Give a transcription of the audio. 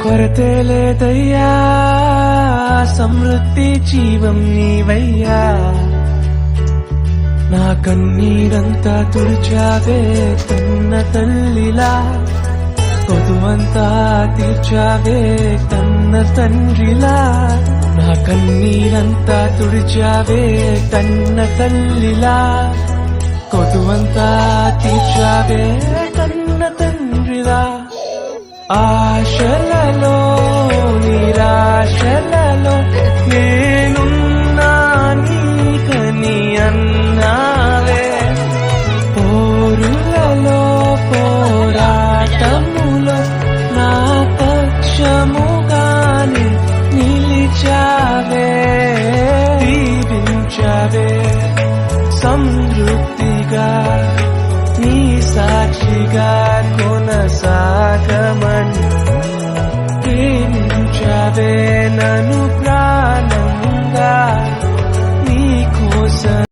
కొరతే లేదయ్యా సమృద్ధి జీవం నీవయ్యా నా కన్నీరంతా తుడిచావే కన్న తల్లిలా కొదువంతా తీర్చావే కన్న తండ్రిలా నా కన్నీరంతా తుడిచావే కన్న తల్లిలా కొదువంతా తీర్చావే కన్న తండ్రిలా ఆశలలో నిరాశలలో నేనున్నా నీకని అన్నావే పోరులలో పోరాటములో నా పక్షముగాని నిలిచావే దీవించావే సమృద్ధిగా నీ సాక్షిగా కొనసాగమని ప్రేమించావే నన్ను